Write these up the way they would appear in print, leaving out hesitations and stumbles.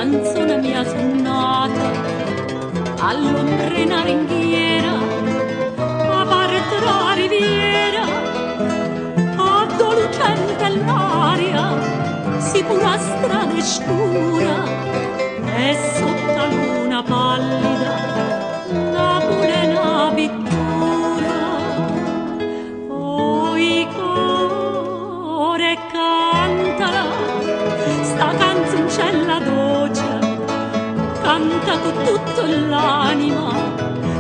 canzone mia suonata all'ombrena ringhiera a parte la riviera a dolcente l'aria sicura strada scura e sotto la luna pallida Napoli è una pittura oi core cantala sta canzoncella dolce canta con tutta l'anima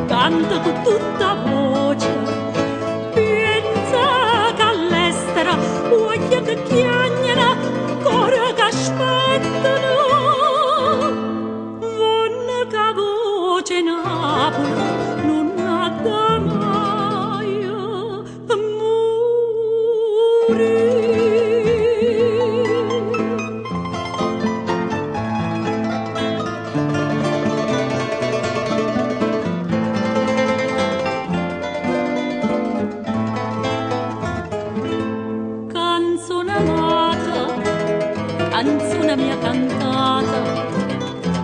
canta con tutta voce pensa che all'estero voglia che chiagnano cuore che aspettano vonne che voce Napoli non ha mai morire. Canzone mia cantata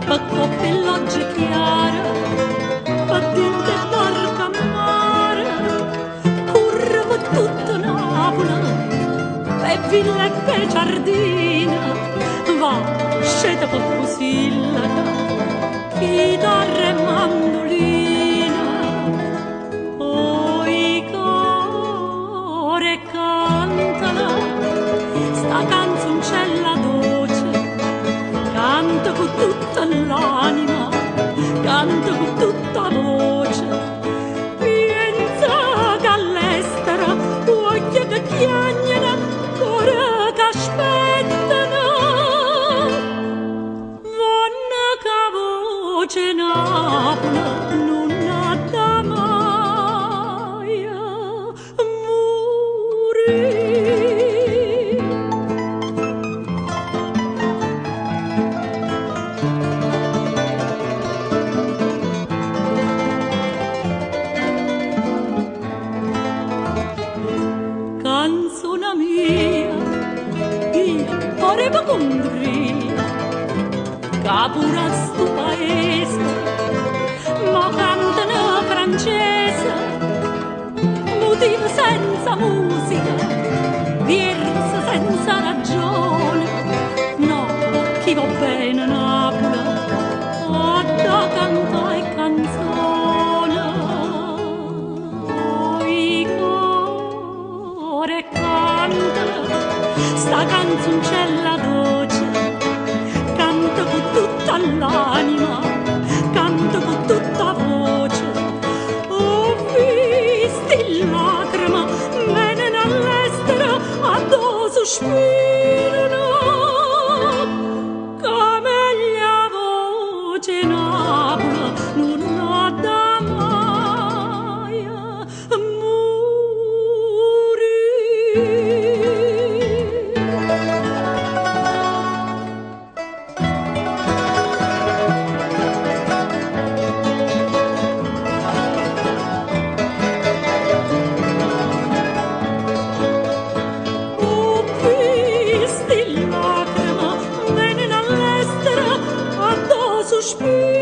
per coppelloggi chiara per dente barca mare corre per tutta Napoli e villa e per giardina va sceta per Pusilla chitarra e mandolina poi core cantala sta canzoncella canta con tutta l'anima, canta con tutta voce. Pensa che all'estero voglia che chiagnano, cuore che aspettano. Vanno che voce Napoli non ha da mai morire. Canzone mia, io vorrei condurre capura sto paese, ma cantano francese, motivo senza musica, verso senza ragione, no, chi va bene Napoli, ha da cantare canzone. E canta sta canzoncella dolce canta con tutta l'anima canta con tutta voce ho visto il lacrima venen all'estero addosso spirano come la voce Napoli non ha da mai Spür